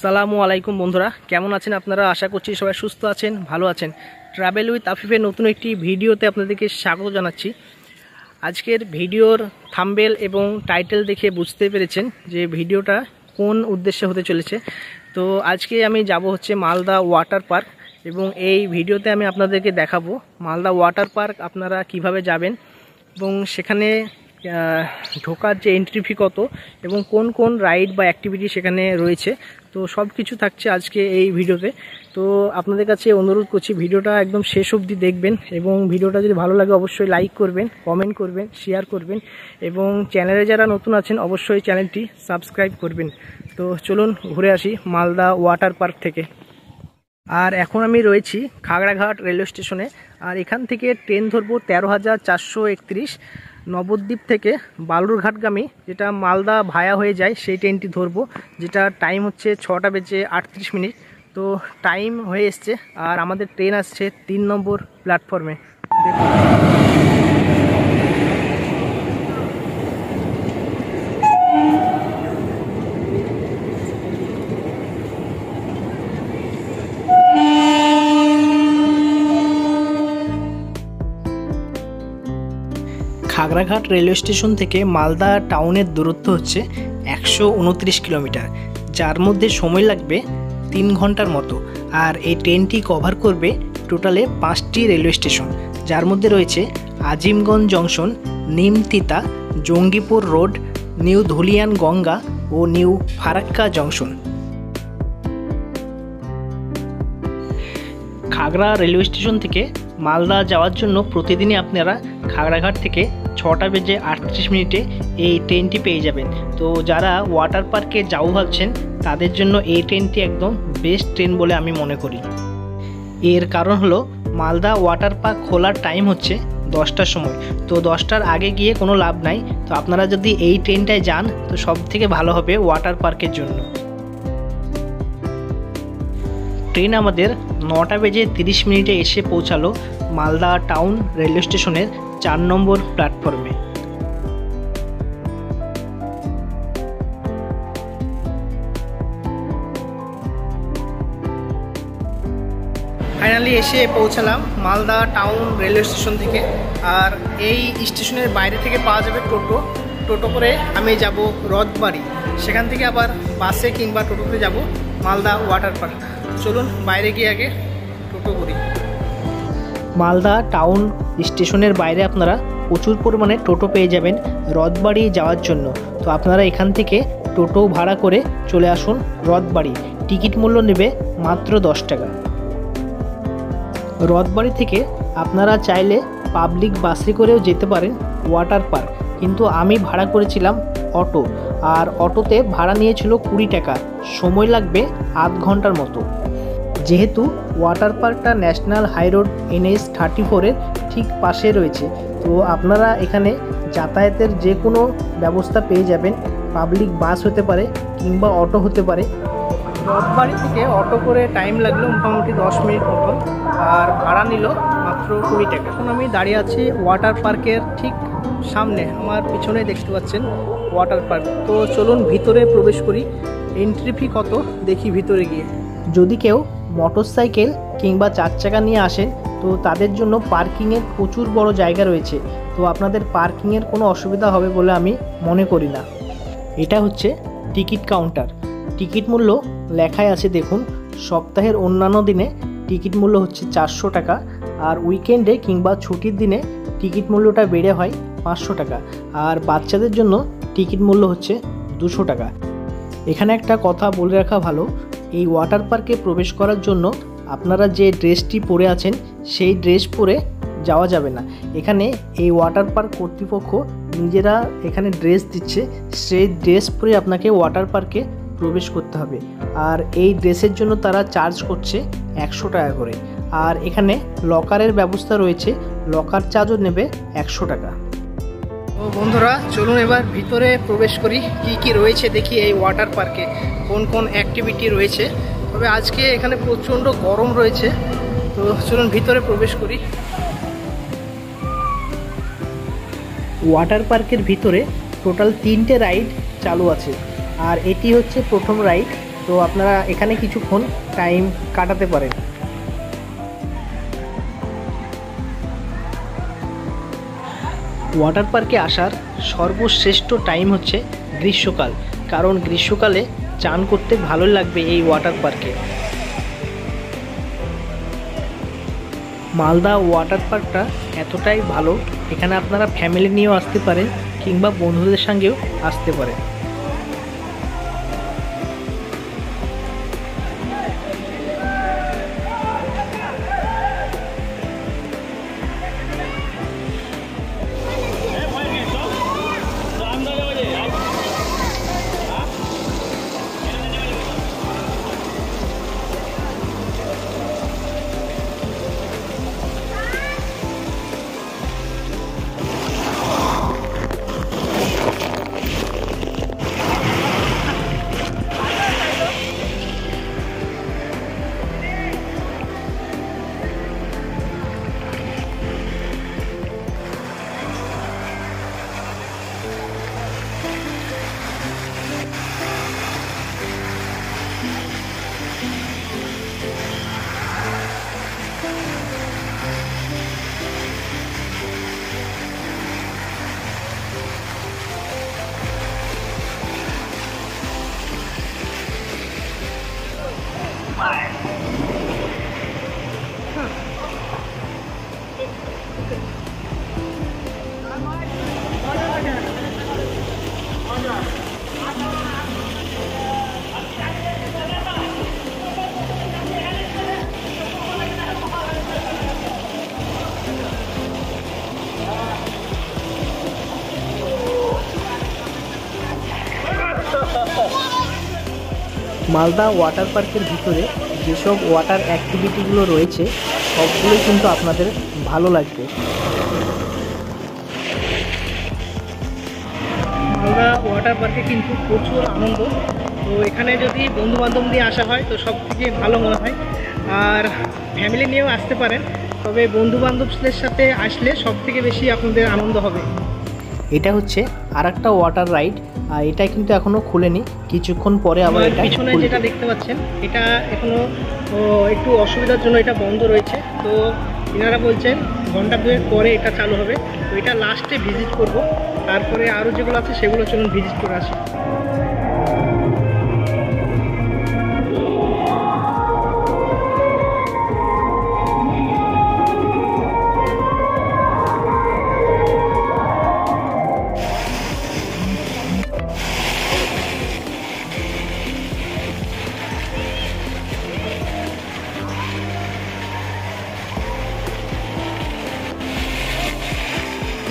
আসসালামু আলাইকুম বন্ধুরা, কেমন আছেন আপনারা? আশা করছি সবাই সুস্থ আছেন, ভালো আছেন। ট্রাভেল উইথ আফিফের নতুন একটি ভিডিওতে আপনাদেরকে স্বাগত জানাচ্ছি। আজকের ভিডিওর থাম্বনেল এবং টাইটেল দেখে বুঝতে পেরেছেন যে ভিডিওটা কোন উদ্দেশ্যে হতে চলেছে। তো আজকে আমি যাব হচ্ছে মালদা ওয়াটার পার্ক, এবং এই ভিডিওতে আমি আপনাদেরকে দেখাবো মালদা ওয়াটার পার্ক আপনারা কিভাবে যাবেন এবং সেখানে ঢোকার যে এন্ট্রি ফি কত এবং কোন কোন রাইড বা অ্যাক্টিভিটি সেখানে রয়েছে। তো সব কিছু থাকছে আজকে এই ভিডিওতে। তো আপনাদের কাছে অনুরোধ করছি ভিডিওটা একদম শেষ অবধি দেখবেন, এবং ভিডিওটা যদি ভালো লাগে অবশ্যই লাইক করবেন, কমেন্ট করবেন, শেয়ার করবেন, এবং চ্যানেলে যারা নতুন আছেন অবশ্যই চ্যানেলটি সাবস্ক্রাইব করবেন। তো চলুন ঘুরে আসি মালদা ওয়াটার পার্ক থেকে। আর এখন আমি রয়েছি খাগড়াঘাট রেলওয়ে স্টেশনে, আর এখান থেকে ট্রেন ধরবো 13,431 নবদ্বীপ থেকে বালুরঘাটগামী, যেটা মালদা ভায়া হয়ে যায় সেই ট্রেনটি ধরবো, যেটা টাইম হচ্ছে 6টা বেজে 38 মিনিট। তো টাইম হয়ে এসছে, আর আমাদের ট্রেন আসছে 3 নম্বর প্ল্যাটফর্মে। খাগড়াঘাট রেলওয়ে স্টেশন থেকে মালদা টাউনের দূরত্ব হচ্ছে 129 কিলোমিটার, যার মধ্যে সময় লাগবে 3 ঘন্টার মতো। আর এই ট্রেনটি কভার করবে টোটালে 5টি রেলওয়ে স্টেশন, যার মধ্যে রয়েছে Azimganj junction, Nimtita, Jangipur road, new Dhulian Ganga ও new Farakka junction. Khagra railway station থেকে মালদা যাওয়ার জন্য প্রতিদিনই আপনারা খাগড়াঘাট থেকে 6টা বেজে 38 মিনিটে এই ট্রেনটি পেয়ে যাবেন। তো যারা ওয়াটার পার্কে যাও ভাবছেন তাদের জন্য এই ট্রেনটি একদম বেস্ট ট্রেন বলে আমি মনে করি। এর কারণ হলো মালদা ওয়াটার পার্ক খোলার টাইম হচ্ছে 10টার সময়। তো 10টার আগে গিয়ে কোনো লাভ নাই। তো আপনারা যদি এই ট্রেনটায় যান তো সব থেকে ভালো হবে ওয়াটার পার্কের জন্য। ট্রেন আমাদের 9টা বেজে 30 মিনিটে এসে পৌঁছালো মালদা টাউন রেলওয়ে স্টেশনের 4 নম্বর প্ল্যাটফর্মে। ফাইনালি এসে পৌঁছালাম মালদা টাউন রেলওয়ে স্টেশন থেকে। আর এই স্টেশনের বাইরে থেকে পাওয়া যাবে টোটো করে আমি যাব রথবাড়ি, সেখান থেকে আবার বাসে কিংবা টোটোতে যাব মালদা ওয়াটার পার্ক। চলুন বাইরে গিয়ে আগে টোটো করি। মালদা টাউন স্টেশনের বাইরে আপনারা প্রচুর পরিমাণে টোটো পেয়ে যাবেন রথবাড়ি যাওয়ার জন্য। তো আপনারা এখান থেকে টোটো ভাড়া করে চলে আসুন রথবাড়ি। টিকিট মূল্য নেবে মাত্র 10 টাকা। রথবাড়ি থেকে আপনারা চাইলে পাবলিক বাসে করেও যেতে পারেন ওয়াটার পার্ক, কিন্তু আমি ভাড়া করেছিলাম অটো, আর অটোতে ভাড়া নিয়েছিল 20 টাকা। সময় লাগবে আধ ঘন্টার মতো। যেহেতু ওয়াটার পার্কটা ন্যাশনাল হাই রোড NH 34-এর ঠিক পাশে রয়েছে, তো আপনারা এখানে যাতায়াতের যে কোনো ব্যবস্থা পেয়ে যাবেন। পাবলিক বাস হতে পারে কিংবা অটো হতে পারে। রথবাড়ি থেকে অটো করে টাইম লাগলো মোটামুটি 10 মিনিট মতো, আর ভাড়া নিল মাত্র 20 টাকা। এখন আমি দাঁড়িয়ে আছি ওয়াটার পার্কের ঠিক সামনে, আমার পিছনে দেখতে পাচ্ছেন ওয়াটার পার্ক। তো চলুন ভিতরে প্রবেশ করি। এন্ট্রি ফি কত দেখি ভিতরে গিয়ে। যদি কেউ মোটরসাইকেল কিংবা 4 চাকা নিয়ে আসেন তো তাদের জন্য পার্কিংয়ের প্রচুর বড় জায়গা রয়েছে। তো আপনাদের পার্কিংয়ের কোনো অসুবিধা হবে বলে আমি মনে করি না। এটা হচ্ছে টিকিট কাউন্টার। টিকিট মূল্য লেখাই আছে দেখুন। সপ্তাহের অন্যান্য দিনে টিকিট মূল্য হচ্ছে 400 টাকা, আর উইকেন্ডে কিংবা ছুটির দিনে টিকিট মূল্যটা বেড়ে হয় 500 টাকা, আর বাচ্চাদের জন্য টিকিট মূল্য হচ্ছে 200 টাকা। এখানে একটা কথা বলে রাখা ভালো, এই ওয়াটার পার্কে প্রবেশ করার জন্য আপনারা যে ড্রেসটি পরে আছেন সেই ড্রেস পরে যাওয়া যাবে না। এখানে এই ওয়াটার পার্ক কর্তৃপক্ষ নিজেরা এখানে ড্রেস দিচ্ছে, সেই ড্রেস পরে আপনাকে ওয়াটার পার্কে প্রবেশ করতে হবে। আর এই ড্রেসের জন্য তারা চার্জ করছে 100 টাকা করে। আর এখানে লকারের ব্যবস্থা রয়েছে, লকার চার্জও নেবে 100 টাকা। তো বন্ধুরা চলুন এবার ভিতরে প্রবেশ করি, কি কি রয়েছে দেখি এই ওয়াটার পার্কে, কোন কোন অ্যাক্টিভিটি রয়েছে। তবে আজকে এখানে প্রচণ্ড গরম রয়েছে। তো চলুন ভিতরে প্রবেশ করি। ওয়াটার পার্কের ভিতরে টোটাল 3টে রাইড চালু আছে, আর এটি হচ্ছে প্রথম রাইড তো আপনারা এখানে কিছুক্ষণ টাইম কাটাতে পারেন। ওয়াটার পার্কে আসার সর্বশ্রেষ্ঠ টাইম হচ্ছে গ্রীষ্মকাল, কারণ গ্রীষ্মকালে চান করতে ভালো লাগবে এই ওয়াটার পার্কে। মালদা ওয়াটার পার্কটা এতটাই ভালো, এখানে আপনারা ফ্যামিলি নিয়েও আসতে পারেন কিংবা বন্ধুদের সঙ্গেও আসতে পারেন। মালদা ওয়াটার পার্কের ভিতরে যেসব ওয়াটার অ্যাক্টিভিটিগুলো রয়েছে সবগুলোই কিন্তু আপনাদের ভালো লাগবে। মালদা ওয়াটার পার্কে কিন্তু প্রচুর আনন্দ, তো এখানে যদি বন্ধুবান্ধব নিয়ে আসা হয় তো সব থেকে ভালো মনে হয়, আর ফ্যামিলি নিয়েও আসতে পারেন, তবে বন্ধুবান্ধবদের সাথে আসলে সব থেকে বেশি আপনাদের আনন্দ হবে। এটা হচ্ছে আরেকটা ওয়াটার রাইড, আর এটা কিন্তু এখনো খুলেনি, কিছুক্ষণ পরে আবার এটা পিছনে যেটা দেখতে পাচ্ছেন এটা এখনো একটু অসুবিধার জন্য এটা বন্ধ রয়েছে। তো এনারা বলছেন ঘন্টা দুয়েক পরে এটা চালু হবে। তো এটা লাস্টে ভিজিট করব, তারপরে আরও যেগুলো আছে সেগুলো চলুন ভিজিট করে আসি।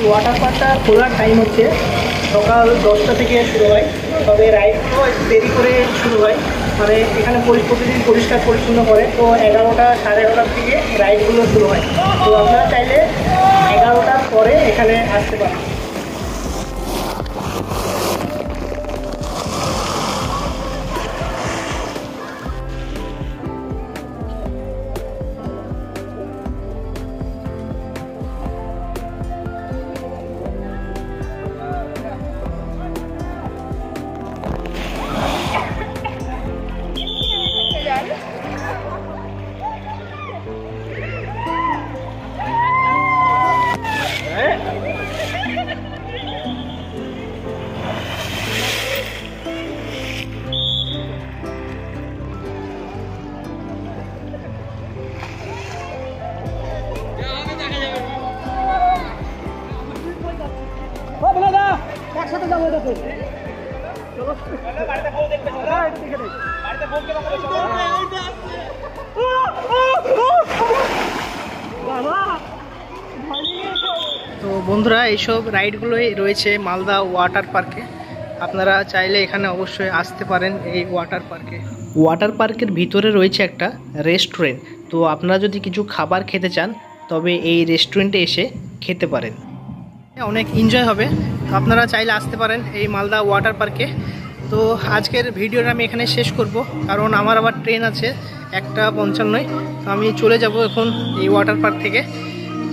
ওয়াটার পার্কটা খোলার টাইম হচ্ছে সকাল 10টা থেকে শুরু হয়, তবে রাইডগুলো একটু দেরি করে শুরু হয়, মানে এখানে প্রতিদিন পরিষ্কার পরিচ্ছন্ন করে। তো 11টা সাড়ে 11টার দিকে রাইডগুলো শুরু হয়। তো আপনারা চাইলে 11টার পরে এখানে আসতে পারেন। একসাথে যাবো এটাতে। তো বন্ধুরা, এইসব রাইডগুলোই রয়েছে মালদা ওয়াটার পার্কে, আপনারা চাইলে এখানে অবশ্যই আসতে পারেন এই ওয়াটার পার্কে। ওয়াটার পার্কের ভিতরে রয়েছে একটা রেস্টুরেন্ট, তো আপনারা যদি কিছু খাবার খেতে চান তবে এই রেস্টুরেন্টে এসে খেতে পারেন, অনেক এনজয় হবে। তো আপনারা চাইলে আসতে পারেন এই মালদা ওয়াটার পার্কে। তো আজকের ভিডিওটা আমি এখানে শেষ করব, কারণ আমার আবার ট্রেন আছে 1:55। তো আমি চলে যাব এখন এই ওয়াটার পার্ক থেকে।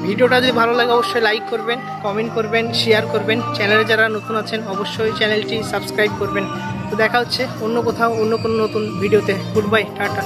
ভিডিওটা যদি ভালো লাগে অবশ্যই লাইক করবেন, কমেন্ট করবেন, শেয়ার করবেন। চ্যানেলে যারা নতুন আছেন অবশ্যই চ্যানেলটি সাবস্ক্রাইব করবেন। তো দেখা হচ্ছে অন্য কোথাও অন্য কোনো নতুন ভিডিওতে। Good bye, tata.